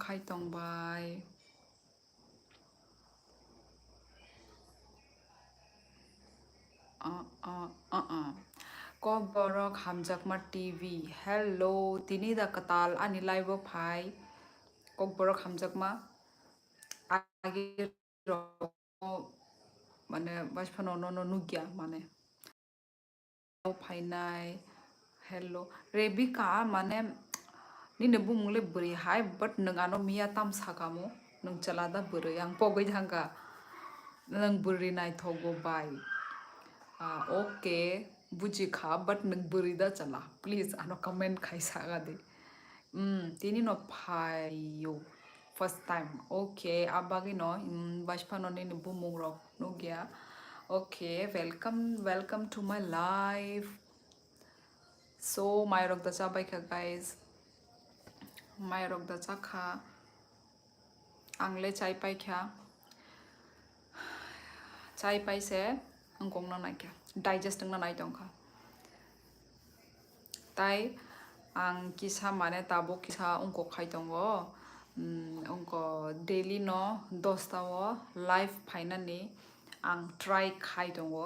khai tong bai ko borok hamjakma TV hello tini da katal ani live phai kok borok hamjakma age মানে বাসফানো নন নুগিয়া মানে फाइनाय hello Rebecca माने निने बुमुले बोरै हाय but नोंगानो मिया ताम सागामो नों चलादा बोरै आं पगै थांगा नों बोरै नायथगो बाय ओके बुजिखा बट नों बोरै दा चला प्लीज आनो कमेंट खाय सागा दे तिनी no फायो फर्स्ट टाइम ओके आबागी no बासफानो निने बुमुंग रok नुगिया okay welcome to my life So mayrok da chabay ka guys mayrok da chakha angle chai pai kya chai pai se angkong na nai kya digest na nai tong kha tai ang kisa mane tabo kisa ungko khai tongo ungko daily no 10 ta o live phainani ang try khai tongo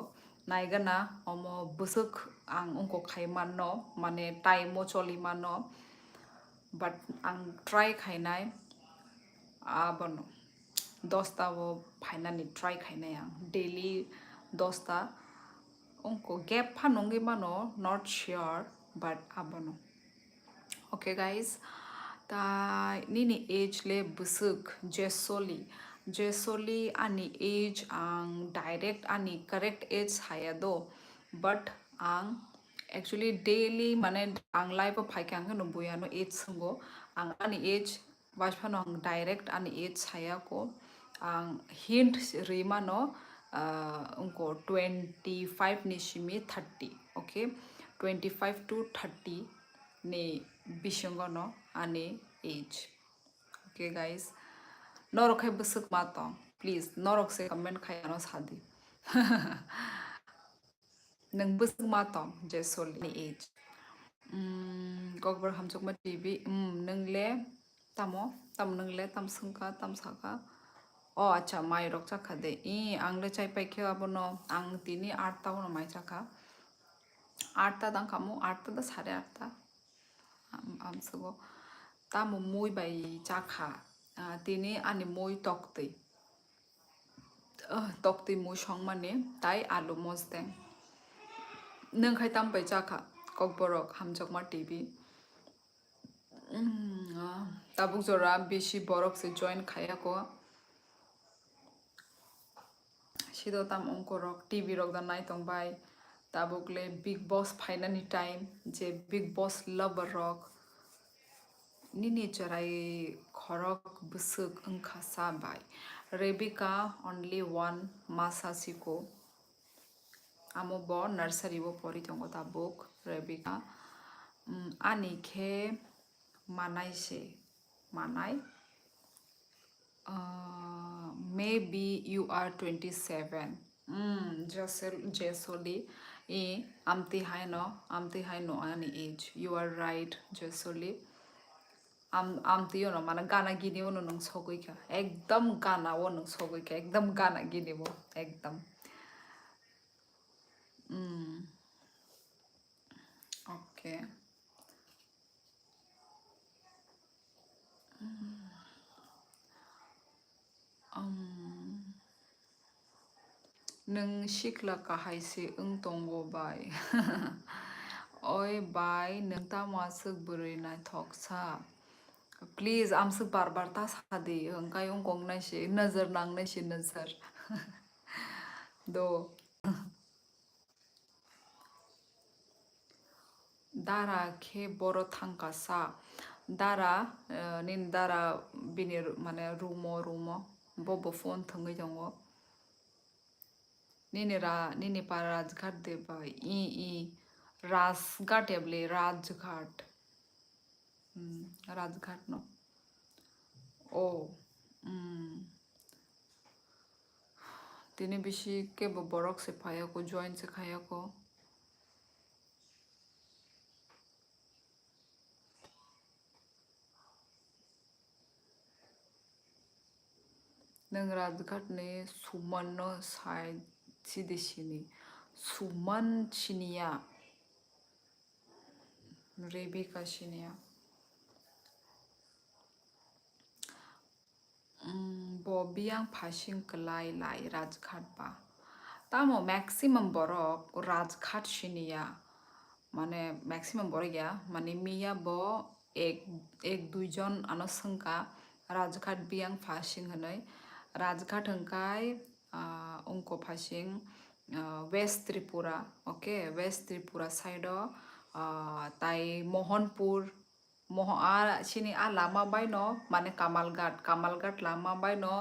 naigana omo busuk ang ungko khai manno mane time mo choli manno but ang try khainai abono 10 ta o phainani try khainai ang daily 10 ta ungko gap phanongi mano not sure but abono okay guys ta nini age le busuk jesoli ani age ang direct ani correct age hayado but ang actually daily mane ang life of phaikang no boyano age sungo ang ani age wasphano ang direct ani age hayako ang hint rimano unko 25 ni shimi 30 okay 25 to 30 ni bisango no ani age okay guys norok hai busuk matong please norok se comment khayano sadi nang busuk matong jesoli ni age gokbar hamchok ma tv nongle tam nongle tam sungka tam saka oh acha mai rok chakha de angle chai pai khe abono ang tini 8 ta no mai chakha 8 ta dang kamu 8 ta da 8:30 ta amsugo tamo moi bai chakha tini ani moi tokti moi songmane tai alu mosde nang khai tam bai chakha kokborok hamjokma tv tabuk jora beshi borok se join khaya ko sido tam ongkorok tv rok da nai tong bai tabukle big boss finally time je big boss lover rok nini charai khorok busuk angkha sabai rebika only one masasiko amo bo nursery bo pori tongo tabuk rebika ani khe manai maybe you are 27 jesoli amti hai no ani age you are right jesoli amti yo no mana gana gini wo nung sogoi ka ekdam gana wo nung sogoi ka ekdam gana gini wo ekdam okay nung shikla ka haise tongo bai oi bai nung ta masuk buri na thoksa please amsuk bar ta sadi hangkai ongkong na she nazar nang na she nazar do dara khe boro thangka sa dara nin dara bini mane rumo bobo phone thangai jongo nini pa rajghat de bai i rajghat ebli rajghat rajghat no oh tini bishi ke borok se phaya ko join se khaya ko नों राजघाटनि सुमन side सिदिसिनि सुमन सिनिया Rebecca सिनिया बबियां फासिं कलाई लाई राजघाट बा तामो maximum बरक राजघाट सिनिया माने maximum बरक गया माने मिया बो एक दुइजन आनो संका राजघाट बियां फासिं हनै राजघाट हंकाय उनको फासिं west Tripura okay west Tripura side ताई मोहनपुर सिनि लामा बायनो माने कामालघाट लामा बायनो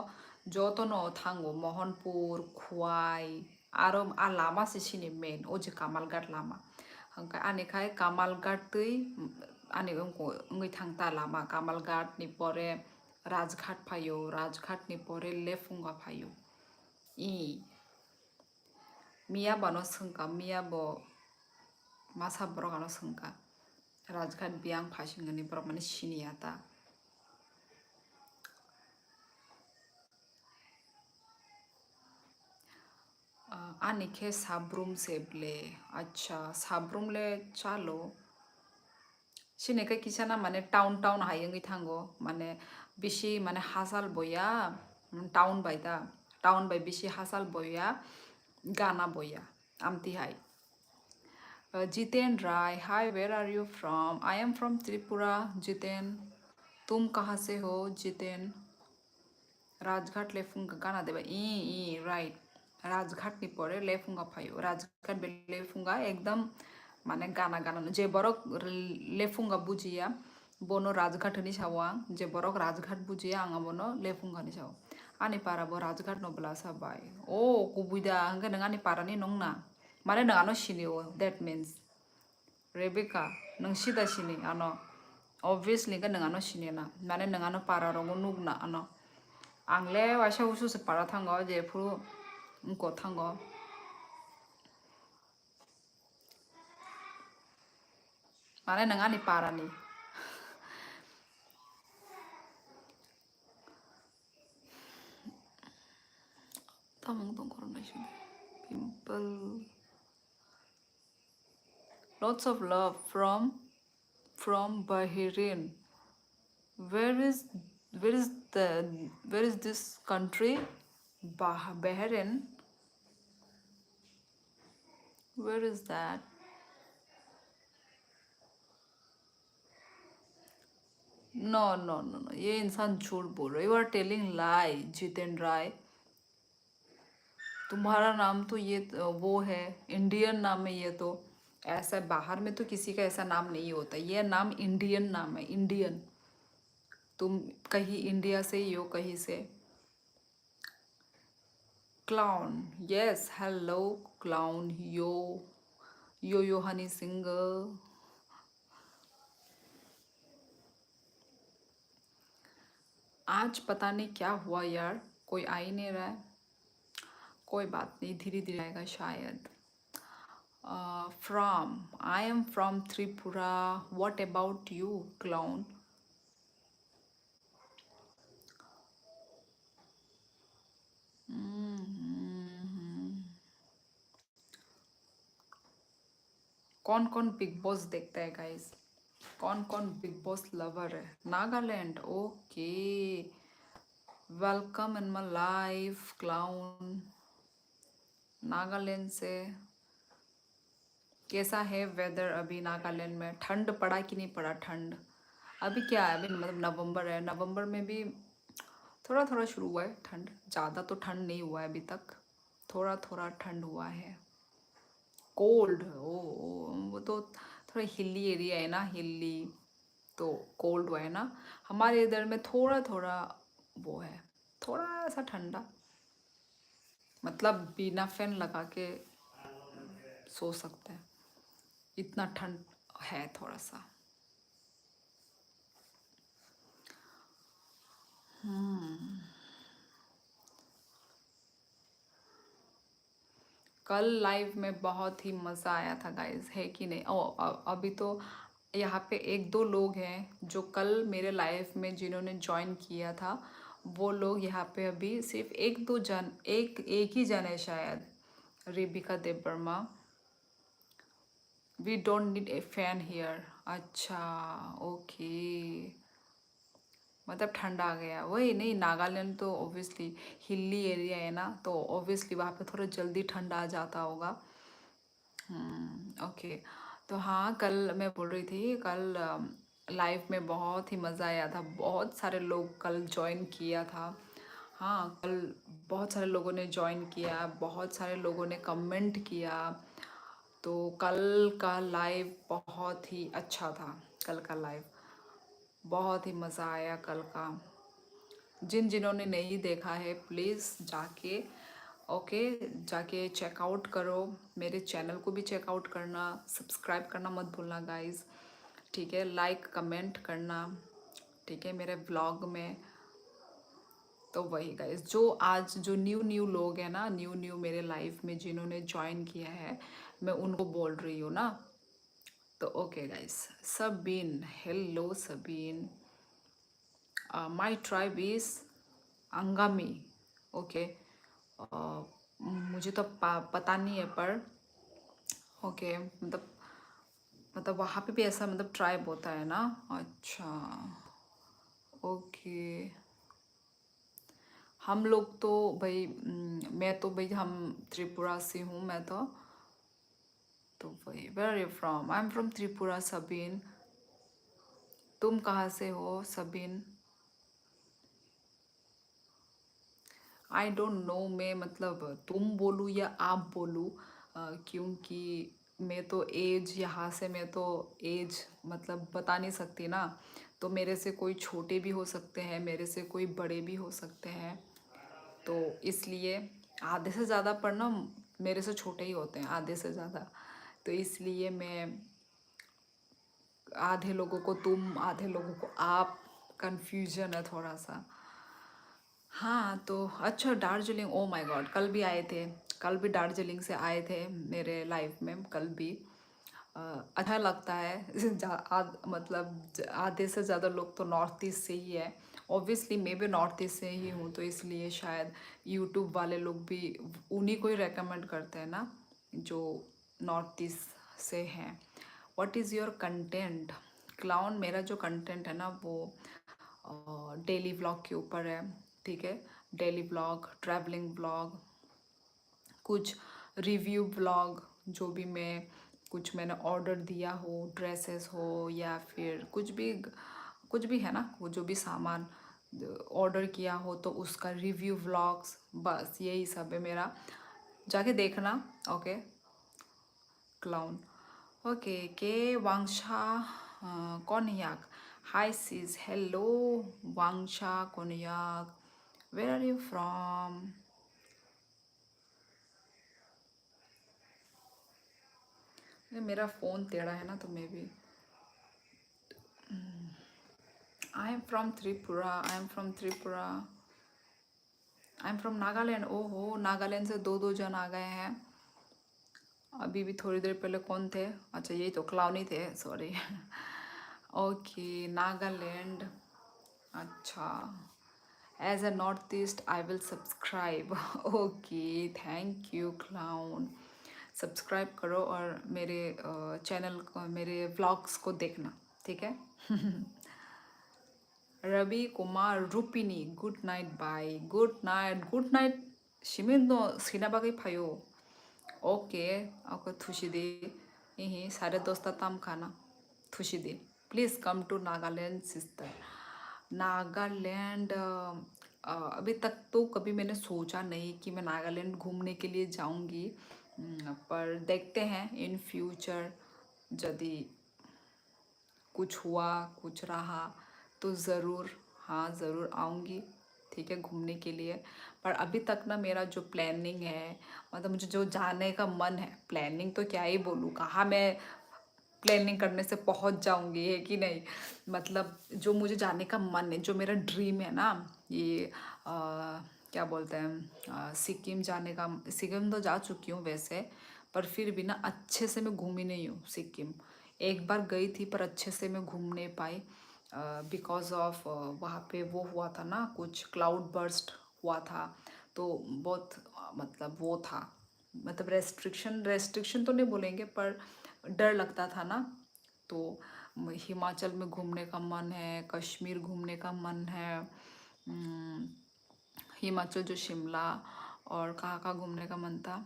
जतनो थांगो मोहनपुर खुवाई आरो लामा से सिनि मेन ओजे कामालघाट लामा हंकाय आनिखाय कामालघाट तै आनि उंगै थांता लामा कामालघाट नि परे राजघाट फायो राजघाट नि परे लेफुंगा फायो ई मिया बानो संका मिया बो मासा बरगानो संका राजघाट बियां फासिंगनि बरक माने सिनियाता आनिखे साब्रुम सेबले अच्छा साब्रुमले चालो सिनेके किसाना माने टाउन हायंगै थांगो माने बिसि माने हासाल बया टाउन बायदा टाउन बाय बिसि हासाल बया गाना बया आमती hi Jiten Rai hi where are you from I am from Tripura Jiten तुम कहाँ से हो जितेन राजघाट लेफुंगा गाना देबा ई राइट राजघाट नि परे लेफुंगा फायो राजघाट बे लेफुंगा एकदम माने गाना गाना जे बरक लेफुंगा बुजिया बोनो राजघाट नि सावा जे बरक राजघाट बुजिया आंगा बोनो लेफुंगा नि सावा आनि पारा बो राजघाट नबला साबाय ओ कुबुदा हंगे नंगानि पारा नि नंगना माने नंगानो सिनियो दैट मीन्स रेबिका नंग सिदा सिनि आनो obviously का नंगानो सिनिना माने नंगानो पारा रंगो नुगना आनो आंले वाशा उसु से पारा थांगो जे फुरु उनको थांगो माने नंगानि पारानि tamang tong coronation pimple lots of love from Bahrain where is this country Bahrain where is that no ये इंसान झूठ बोल रहा है you are telling lie Jiten Rai तुम्हारा नाम तो ये वो है इंडियन नाम है ये तो ऐसा बाहर में तो किसी का ऐसा नाम नहीं होता ये नाम इंडियन नाम है इंडियन तुम कहीं इंडिया से ही हो कहीं से क्लाउन यस हेलो क्लाउन यो हनी सिंह आज पता नहीं क्या हुआ यार कोई आ ही नहीं रहा है कोई बात नहीं धीरे धीरे आएगा शायद from I am from Tripura what about you clown कौन कौन बिग बॉस देखता है गाइस कौन कौन बिग बॉस लवर है Nagaland okay welcome in my life clown Nagaland से कैसा है वेदर अभी नागालैंड में ठंड पड़ा कि नहीं पड़ा ठंड अभी क्या है अभी मतलब नवंबर है नवंबर में भी थोड़ा थोड़ा शुरू हुआ है ठंड ज़्यादा तो ठंड नहीं हुआ है अभी तक थोड़ा थोड़ा ठंड हुआ है कोल्ड ओ वो तो थोड़ा हिली एरिया है ना हिली तो कोल्ड हुआ है ना हमारे इधर में थोड़ा थोड़ा वो है थोड़ा सा ठंडा मतलब बिना फैन लगा के सो सकते हैं इतना ठंड है थोड़ा सा कल लाइव में बहुत ही मज़ा आया था गाइस है कि नहीं अभी तो यहाँ पे एक दो लोग हैं जो कल मेरे लाइव में जिन्होंने ज्वाइन किया था वो लोग यहाँ पे अभी सिर्फ एक ही जन है शायद, Rebika Debbarma. We don't need a fan here. अच्छा, ओके, मतलब ठंडा आ गया। वही नहीं, नागालैंड तो ऑब्वियसली हिली एरिया है ना, तो ऑब्वियसली वहाँ पे थोड़ा जल्दी ठंडा आ जाता होगा। ओके। तो हाँ, कल मैं बोल रही थी, कल लाइव में बहुत ही मज़ा आया था। बहुत सारे लोग कल ज्वाइन किया था। हाँ, कल बहुत सारे लोगों ने ज्वाइन किया, बहुत सारे लोगों ने कमेंट किया। तो कल का लाइव बहुत ही अच्छा था। कल का लाइव बहुत ही मज़ा आया कल का। जिन्होंने नहीं देखा है प्लीज़ जाके, ओके, जाके चेकआउट करो। मेरे चैनल को भी चेकआउट करना, सब्सक्राइब करना मत भूलना गाइस, ठीक है, लाइक कमेंट करना, ठीक है, मेरे ब्लॉग में। तो वही गाइस, जो आज जो न्यू लोग हैं ना, न्यू मेरे लाइफ में जिन्होंने ज्वाइन किया है, मैं उनको बोल रही हूँ ना। तो okay guys, Sabeen, hello Sabeen, my tribe is Angami, okay. मुझे तो पता नहीं है, पर ओके, मतलब वहाँ पे भी ऐसा मतलब ट्राइब होता है ना। अच्छा, ओके। हम लोग तो भाई, मैं तो भाई, हम त्रिपुरा से हूँ मैं तो वही। Where are you from? I am from Tripura सबीन। तुम कहाँ से हो सबीन? आई डोंट नो, मैं मतलब तुम बोलूँ या आप बोलूँ, क्योंकि मैं तो एज, यहाँ से मैं तो एज मतलब बता नहीं सकती ना। तो मेरे से कोई छोटे भी हो सकते हैं, मेरे से कोई बड़े भी हो सकते हैं। तो इसलिए आधे से ज़्यादा पर ना मेरे से छोटे ही होते हैं, आधे से ज़्यादा। तो इसलिए मैं आधे लोगों को तुम, आधे लोगों को आप, कंफ्यूजन है थोड़ा सा। हाँ, तो अच्छा, दार्जिलिंग, ओ माय गॉड, कल भी आए थे। कल भी दार्जिलिंग से आए थे मेरे लाइफ में, कल भी। अ, अच्छा लगता है। मतलब आधे से ज़्यादा लोग तो नॉर्थ ईस्ट से ही है। ऑब्वियसली मैं भी नॉर्थ ईस्ट से ही हूँ, तो इसलिए शायद यूट्यूब वाले लोग भी उन्हीं को ही रेकमेंड करते हैं ना, जो नॉर्थ ईस्ट से हैं। What is your content? Clown, मेरा जो कंटेंट है ना वो डेली व्लॉग के ऊपर है, ठीक है। डेली व्लॉग, ट्रैवलिंग व्लॉग, कुछ रिव्यू व्लॉग, जो भी मैंने ऑर्डर दिया हो, ड्रेसेस हो या फिर कुछ भी है ना, वो जो भी सामान ऑर्डर किया हो तो उसका रिव्यू व्लॉग्स, बस यही सब है मेरा। जाके देखना, ओके। Clown, okay. के वांगशा कोनयाक, हाय सीज, hello Wangsha Konyak, where are you from? मेरा फ़ोन टेढ़ा है ना, तो मैं भी, I am from Tripura, I am from Tripura, I am from Nagaland. ओहो, नागालैंड से दो जन आ गए हैं। अभी भी थोड़ी देर पहले कौन थे? अच्छा, यही तो क्लाउन ही थे, सॉरी। ओके, नागालैंड, अच्छा। As a north east I will subscribe. Okay, thank you clown. Subscribe करो और मेरे चैनल को, मेरे व्लॉग्स को देखना, ठीक है। Ravi Kumar Rupini, good night, bye, good night, good night. 시민도 सिनाबागे फायो, ओके। आपको थुशिदी, यही साढ़े 10 तम खाना थुशिदी। Please come to Nagaland sister. Nagaland, अभी तक तो कभी मैंने सोचा नहीं कि मैं नागालैंड घूमने के लिए जाऊंगी, पर देखते हैं इन फ्यूचर, यदि कुछ हुआ, कुछ रहा तो ज़रूर, हाँ ज़रूर आऊँगी, ठीक है, घूमने के लिए। पर अभी तक ना मेरा जो प्लानिंग है, मतलब मुझे जो जाने का मन है, प्लानिंग तो क्या ही बोलूँ, कहाँ मैं प्लानिंग करने से पहुँच जाऊँगी, है कि नहीं। मतलब जो मुझे जाने का मन है, जो मेरा ड्रीम है ना, ये क्या बोलते हैं, सिक्किम जाने का। सिक्किम तो जा चुकी हूँ वैसे, पर फिर भी ना अच्छे से मैं घूमी नहीं हूँ सिक्किम। एक बार गई थी पर अच्छे से मैं घूम नहीं पाई। बिकॉज ऑफ वहाँ पे वो हुआ था ना, कुछ क्लाउड बर्स्ट हुआ था, तो बहुत मतलब वो था, मतलब रेस्ट्रिक्शन तो नहीं बोलेंगे पर डर लगता था ना। तो हिमाचल में घूमने का मन है, कश्मीर घूमने का मन है, हिमाचल जो शिमला, और कहाँ घूमने का मन था,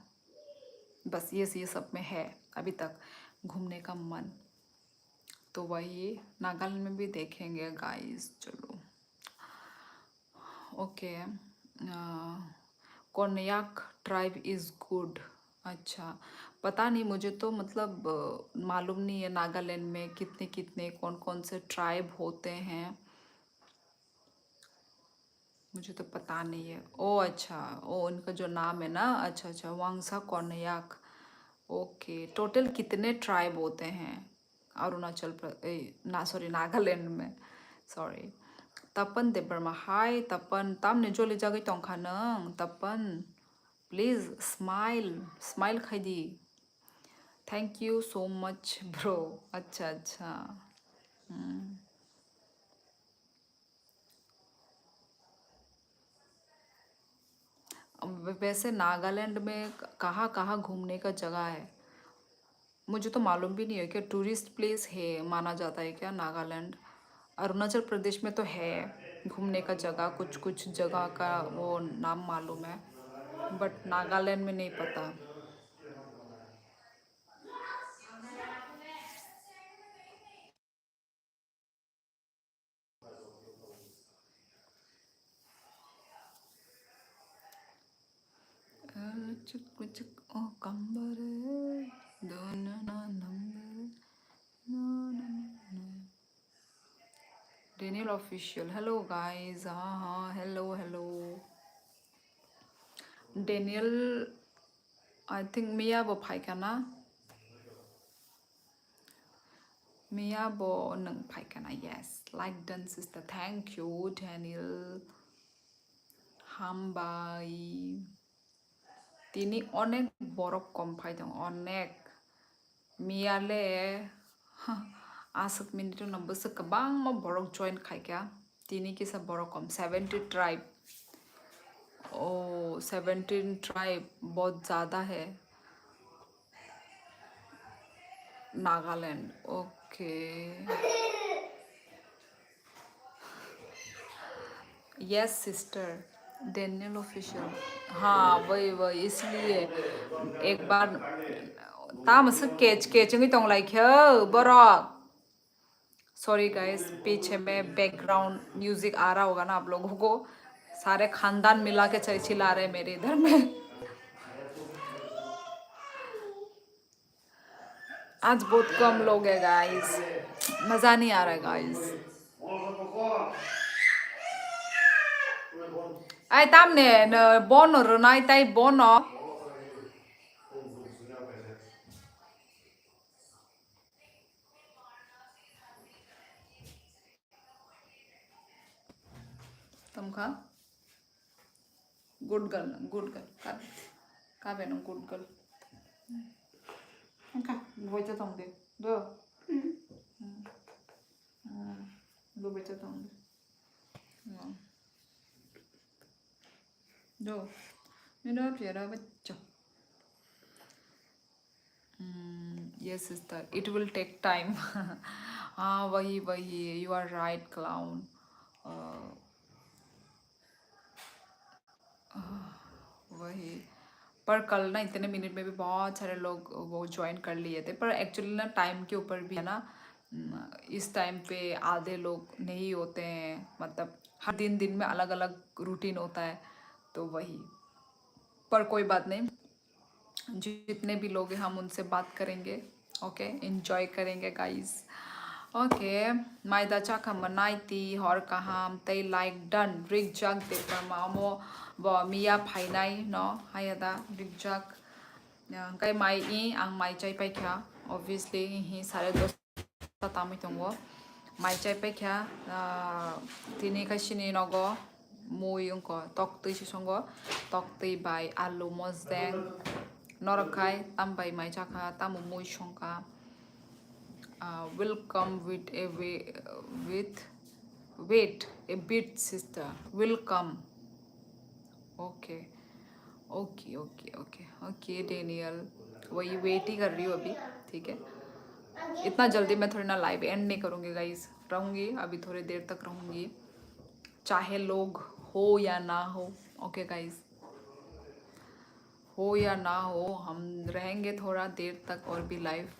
बस ये सब में है अभी तक घूमने का मन। तो वही नागालैंड में भी देखेंगे गाइस, चलो okay. Konyak tribe is good. अच्छा, पता नहीं मुझे तो, मतलब मालूम नहीं है नागालैंड में कितने कितने कौन कौन से ट्राइब होते हैं, मुझे तो पता नहीं है। ओ अच्छा, ओ उनका जो नाम है ना, अच्छा अच्छा, वांगसा कोन्याक। ओके, टोटल कितने ट्राइब होते हैं अरुणाचल प्रदेश, ना सॉरी नागालैंड में, सॉरी। तपन देबरमा, हाय तपन, तामने जो ले जागै तंखा नों तपन, प्लीज स्माइल स्माइल खाइदी, thank you so much bro. अच्छा अच्छा। वैसे नागालैंड में कहाँ कहाँ घूमने का जगह है, मुझे तो मालूम भी नहीं है कि टूरिस्ट प्लेस है माना जाता है क्या नागालैंड। अरुणाचल प्रदेश में तो है घूमने का जगह, कुछ कुछ जगह का वो नाम मालूम है, बट नागालैंड में नहीं पता। चुक चुक ओ कंबर, दो ना number, Daniel official, hello guys, हाँ हाँ hello hello. Daniel, I think मिया वो भाई का ना, मिया वो नंग भाई का ना, yes like done sister, thank you Daniel हामबाई। তিনি অনেক বরফ কম ফাইদों অনেक मियाले आसक मिनिट नंबर गोबां बरफ जॉइन खायका तिनी किसा बरफ कम 70 ट्राइब। ओ 17 ट्राइब बहुत ज़्यादा है Nagaland, okay. Yes sister Daniel official, हाँ वही वही, इसलिए एक बार तामस केच केचिंग तोंग लाइक बरक, सॉरी गाइस पीछे में बैकग्राउंड म्यूजिक आ रहा होगा ना आप लोगों को, सारे खानदान मिला के चिल्ला रहे हैं मेरे इधर में। आज बहुत कम लोग है गाइस, मजा नहीं आ रहा है guys. ai tam ne ne bono ronai tai bono तुम खा गुड गर्ल का बेनो गुड गर्ल खा वो तो तुम दे दो दो बेटा तुम दो मेरा प्यारा बच्चा। Yes sister it will take time. हाँ वही वही, यू आर राइट क्लाउन। वही, पर कल ना इतने मिनट में भी बहुत सारे लोग वो ज्वाइन कर लिए थे, पर एक्चुअली ना टाइम के ऊपर भी है ना, इस टाइम पे आधे लोग नहीं होते हैं, मतलब हर दिन दिन में अलग अलग रूटीन होता है, तो वही, पर कोई बात नहीं, जितने भी लोग हैं हम उनसे बात करेंगे, ओके एंजॉय करेंगे गाइस। ओके माइदा चाखा मनाइती हर कहाम तै लाइक डन रिक जग दे परमामो व मिया फाइनाइ न हायदा रिक जग kai mai I ang mai chai pai kya obviously hi sare dos ta tamai tongo mai chai pai kya tini kai sini nogo mui ungko tok tui si songo tok tui bai alu mosdeng norokai tam bai mai chaka tamu mui songka welcome with wait a bit sister will come. Okay okay okay okay okay Daniel, वही wait ही कर रही हूँ अभी। ठीक है, इतना जल्दी मैं थोड़ी ना लाइव एंड नहीं करूँगी गाइस, रहूँगी अभी थोड़ी देर तक रहूँगी, चाहे लोग हो या ना हो। ओके गाइस, हो या ना हो हम रहेंगे थोड़ा देर तक और भी लाइव।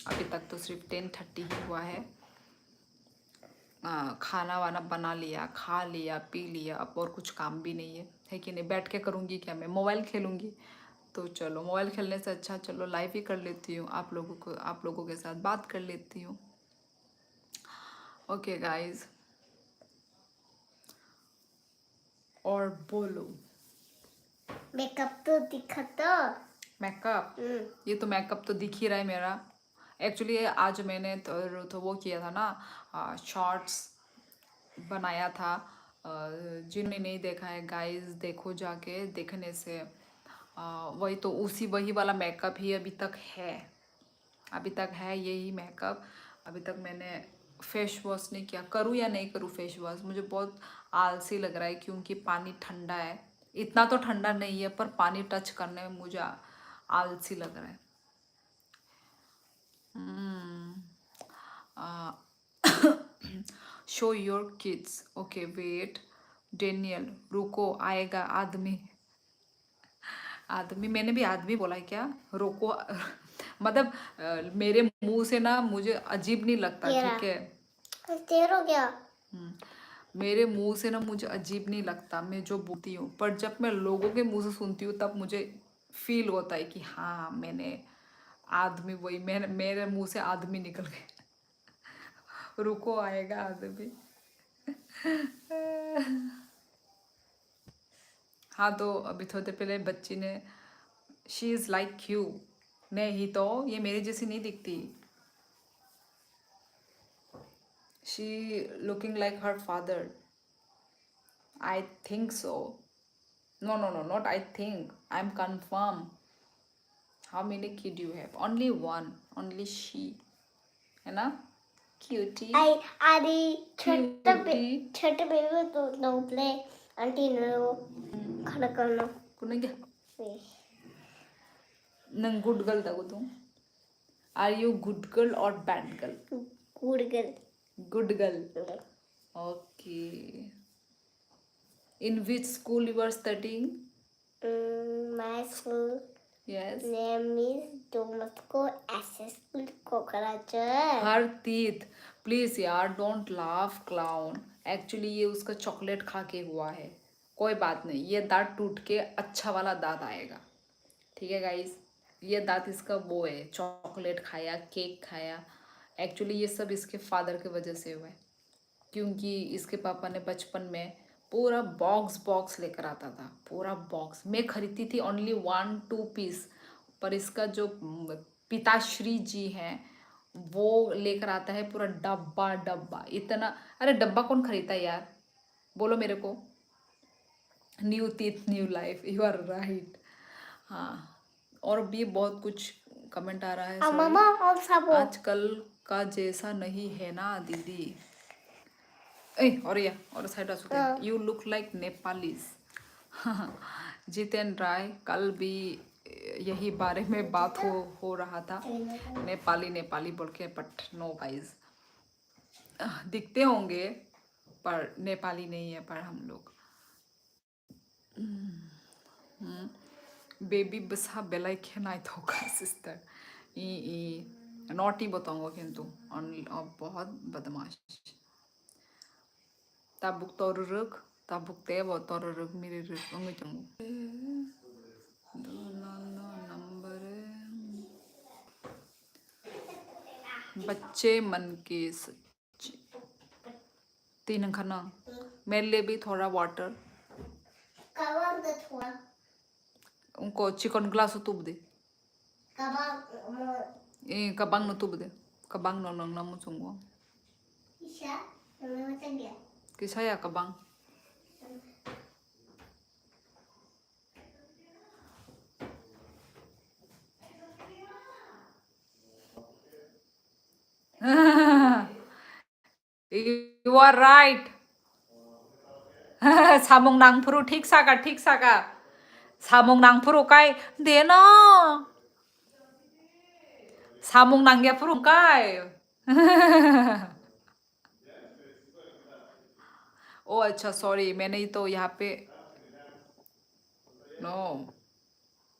अभी तक तो सिर्फ 10:30 ही हुआ है। खाना वाना बना लिया, खा लिया, पी लिया, अब और कुछ काम भी नहीं है कि नहीं? बैठ के करूँगी क्या मैं? मोबाइल खेलूँगी। तो चलो मोबाइल खेलने से अच्छा चलो लाइव ही कर लेती हूँ, आप लोगों के साथ बात कर लेती हूँ। ओके गाइस, और बोलो। मेकअप तो दिखा तो। मेकअप, ये तो मेकअप तो दिख ही रहा है मेरा। एक्चुअली आज मैंने तो वो किया था ना, शॉर्ट्स बनाया था। जिन्होंने नहीं देखा है गाइस, देखो जाके, देखने से वही तो वही वाला मेकअप ही अभी तक है यही मेकअप। अभी तक मैंने फेस वॉश नहीं किया। करूँ या नहीं करूँ फेस वॉश, मुझे बहुत आलसी लग रहा है क्योंकि पानी ठंडा है। इतना तो ठंडा नहीं है पर पानी टच करने में मुझे आलसी लग रहा है। Show your kids. Okay wait Daniel, रुको आएगा आदमी। आदमी, मैंने भी आदमी बोला है क्या? रोको मतलब मेरे मुंह से ना मुझे अजीब नहीं लगता, ठीक है? तेरो क्या? मेरे मुंह से ना मुझे अजीब नहीं लगता मैं जो बोलती हूँ, पर जब मैं लोगों के मुंह से सुनती हूँ तब मुझे फील होता है कि हाँ मैंने आदमी, वही मेरे मुंह से आदमी निकल गए। रुको आएगा आदमी। हाँ तो अभी थोड़ी देर पहले बच्ची ने, शी इज़ लाइक यू। नहीं तो ये मेरी जैसी नहीं दिखती। She looking like her father, I think so. No no no, not I think, I am confirm. How many kid you have? Only one, only she, है ना? क्यूटी आदि छोटे क्यूटी बेबी तो नो प्ले आंटी नो खड़ा करना कुने क्या नंग गुड गर्ल दागो तुम? आर यू गुड गर्ल और bad girl? Good girl. Okay, in which school you are studying? My school Yes. name is Domatko SS School Kokaracha. हर तीत, प्लीज यार डोंट लाफ क्लाउन। एक्चुअली ये उसका chocolate खा के हुआ है, कोई बात नहीं, ये दांत टूट के अच्छा वाला दांत आएगा। ठीक है गाइस, ये दांत इसका वो है, चॉकलेट खाया, केक खाया। एक्चुअली ये सब इसके फादर के वजह से हुआ है, क्योंकि इसके पापा ने बचपन में पूरा बॉक्स लेकर आता था, पूरा बॉक्स। मैं खरीदती थी ओनली 1-2 पीस, पर इसका जो पिताश्री जी हैं वो लेकर आता है पूरा डब्बा डब्बा इतना। अरे डब्बा कौन खरीदता है यार, बोलो मेरे को। New teeth new life, you are right. हाँ, और भी बहुत कुछ कमेंट आ रहा है। आजकल का जैसा नहीं है ना दीदी। और side you look like Nepalese. Jiten Rai, कल भी यही बारे में बात हो रहा था, नेपाली बोल के, बट नो गाइज, दिखते होंगे पर नेपाली नहीं है पर हम लोग। बेबी बसा बेलाई खेनाई थोका सिस्टर ई नॉटी बताऊंगा किंतु बहुत बदमाश। tabuk toruruk, tabuk tewo toruruk miriruk ungitung. Number बच्चे मन के सच्चे। तीन खाना मेरे लिए भी थोड़ा वाटर। उनको चिकन ग्लास तुब दे, kabang no tuब दे, kabang no nang namu चुंगो किसा या kabang। You are right. 사목 낭프로 틱사가. 사목 낭프로 까이 देना. 사목 낭게 프로 까이. ओ अच्छा सॉरी मैंने ही तो यहाँ पे नो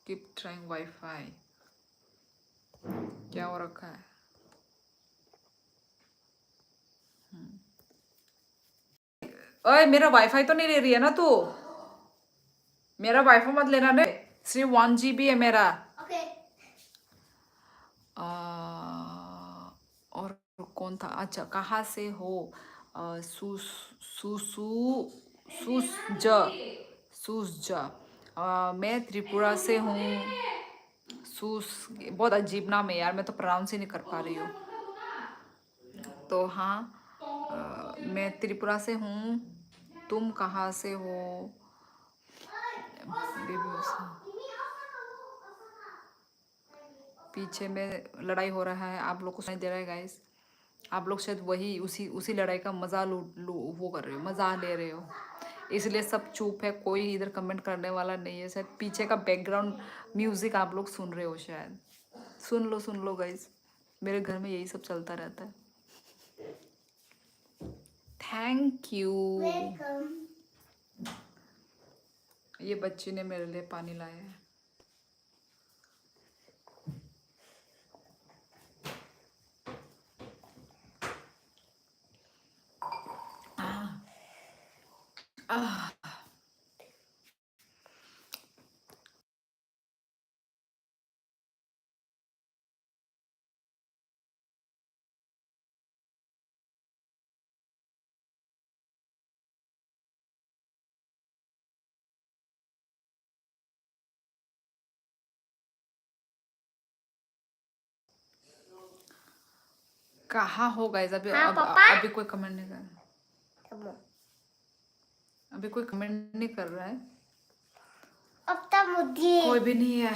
कीप ट्राइंग वाईफाई क्या हो रखा है ओए मेरा वाईफाई तो नहीं ले रही है ना तू मेरा वाईफाई मत लेना रे सिर्फ 1 GB है मेरा ओके और कौन था अच्छा कहाँ से हो सु सु सु सूसजा मैं त्रिपुरा से हूँ सूस बहुत अजीब नाम है यार मैं तो प्रोनाउंस ही नहीं कर पा रही हूँ तो हाँ मैं त्रिपुरा से हूँ तुम कहाँ से हो पीछे में लड़ाई हो रहा है आप लोग को सुनाई दे रहा है गाइस आप लोग शायद वही उसी लड़ाई का मजा वो कर रहे हो मजा ले रहे हो इसलिए सब चुप है कोई इधर कमेंट करने वाला नहीं है शायद पीछे का बैकग्राउंड म्यूजिक आप लोग सुन रहे हो शायद सुन लो गाइस मेरे घर में यही सब चलता रहता है थैंक यू ये बच्ची ने मेरे लिए पानी लाया है कहाँ हो गाइस अभी हाँ, अभी कोई कमेंट नहीं कर अभी कोई कमेंट नहीं कर रहा है अब तक मुझे कोई भी नहीं है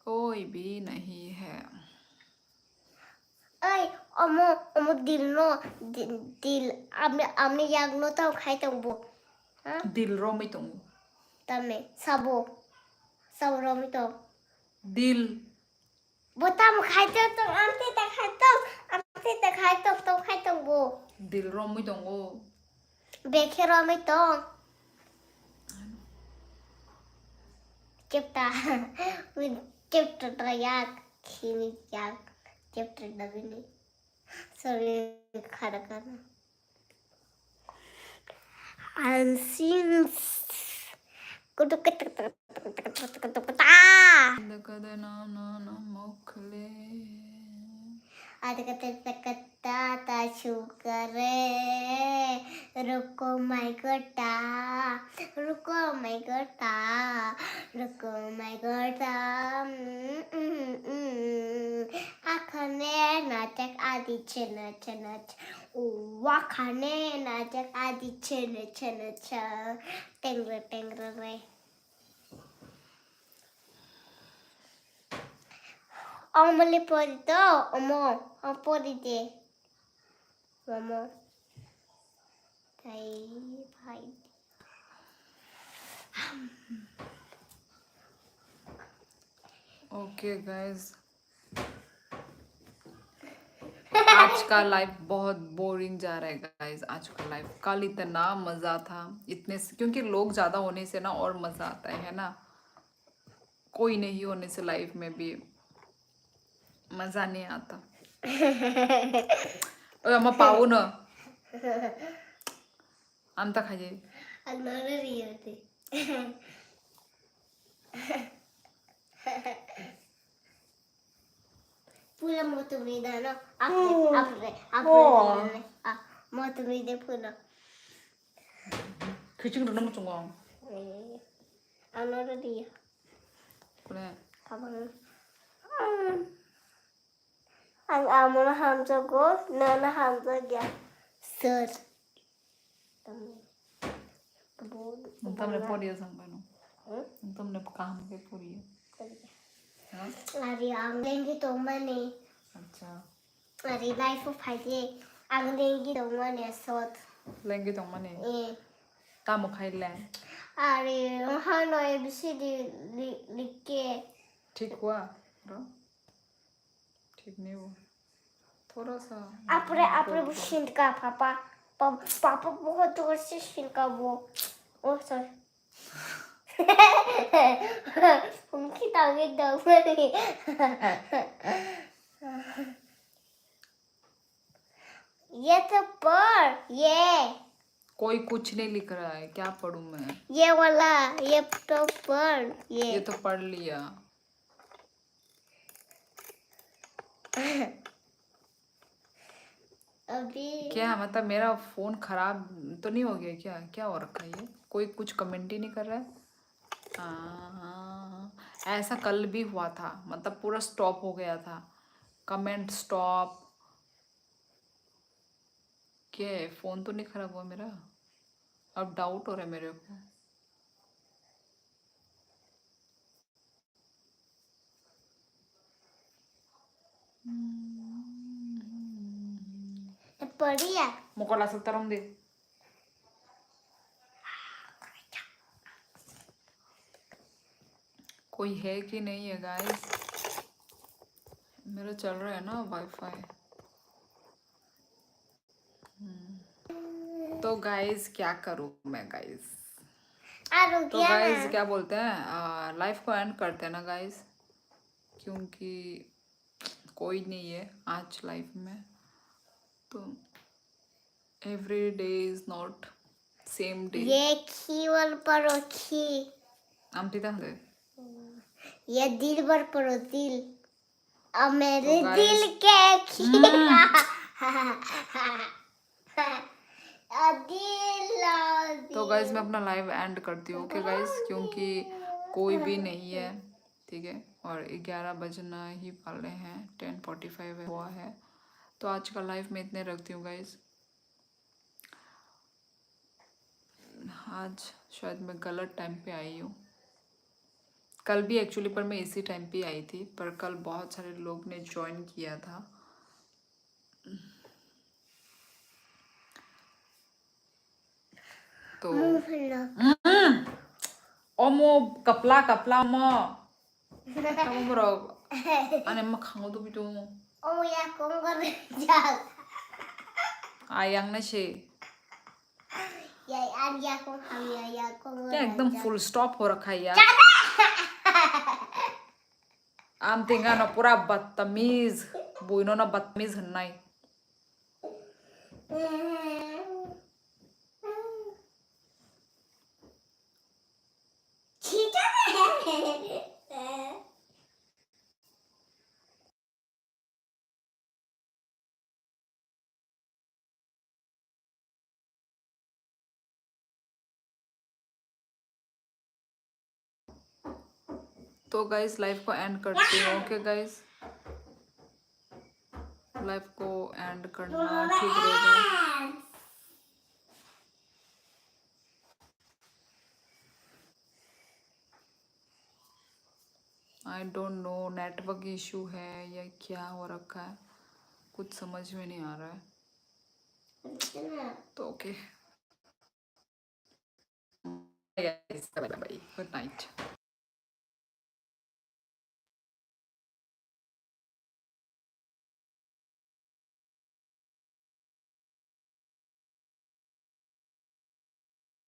कोई भी नहीं है अय अमो दिल नो दिल आमने याग नो तो खाई तो वो हाँ दिल रो में तुम तमे सब रो में तो दिल वो तम खाई तो आमते तक खाई तो खाई तो वो दिल रो में तुम वो बेखे रो में तो चेप्टा याग खीनी याग चेप्टा डबिनी सॉरी खाना खाना and since kata sukare ruko my gota akane natak adi chena wakane natak adi chena tengre re Omole podito, omo podite. Omo. भाई ओके गाइस आज का लाइफ बहुत बोरिंग जा रहा है गाइस आज का लाइफ कल इतना मजा था इतने क्योंकि लोग ज्यादा होने से ना और मजा आता है ना कोई नहीं होने से लाइफ में भी मजा नहीं आता अम्मा पाऊ न आमता खाजे another reality. Pula mo tumida no? Apre. Mo tumida pula. 그중 너무 좋아 Another dia. 그래 Kabang. Ang amo na hamza ko, na hamza gya. Sir. તમને પોડીએ સંભાળો તમને કામ કે પોડીએ Lari ang lengi to mani. अच्छा Lari life of haide. Ang dengi 동안에 sot. Lengi tong mani. Eh. Ta mo khai len. अरे हाँ ना ABCD लिख के ठीक हुआ? रो? ठीक नहीं हुआ। थोड़ा सा अपने शिनका पापा बहुत दूर से शिनका वो ओ सॉरी उनकी टांगे दब गई ये तो पढ़ ये कोई कुछ नहीं लिख रहा है, क्या पढ़ूं मैं? ये वाला ये तो पढ़ ये तो पढ़ लिया। अभी क्या मतलब मेरा फोन खराब तो नहीं हो गया क्या? क्या हो रखा है ये? कोई कुछ कमेंट ही नहीं कर रहा है। ऐसा कल भी हुआ था, मतलब पूरा स्टॉप हो गया था, कमेंट स्टॉप। क्या है, फोन तो नहीं खराब हुआ मेरा? अब डाउट हो रहा है मेरे को। पढ़िया मुको ला सकता रहूं दे। कोई है कि नहीं है गाइस? मेरा चल रहा है ना वाईफाई। तो गाइस क्या करूं मैं गाइस? तो गाइस क्या बोलते हैं, लाइफ को एंड करते हैं ना गाइस, क्योंकि कोई नहीं है आज लाइफ में। तो every day is not same day. ये खीवल पढ़ो खी आमती दे। ये दिल भर पढ़ो दिल अब मेरे तो दिल के दिल तो गाइस मैं अपना लाइव एंड करती हूँ, ओके गाइस, क्योंकि कोई भी नहीं है, ठीक है, और 11 बजना ही वाले हैं, 10:45 हुआ है। तो आज का लाइव में इतने रखती हूँ गाइस। आज शायद मैं गलत टाइम पे आई हूँ। कल भी एक्चुअली पर मैं इसी टाइम पे आई थी, पर कल बहुत सारे लोग ने ज्वाइन किया था। तो 어머 kapla mo kamu bro ane mak hango to bitu Oh ya kong kerja ayang na she ya ya kong ham ya kong क्या एकदम फुल स्टॉप हो रखा है यार। आम तेंगा ना पूरा बदतमीज बुइनो ना बदतमीज हन्नाई। तो गाइस लाइफ को एंड करती हूँ, ओके गाइस, लाइफ को एंड करना ठीक रहेगा। I don't know network issue है या क्या हो रखा है, कुछ समझ में नहीं आ रहा है। तो ओके, बाय, गुड नाइट।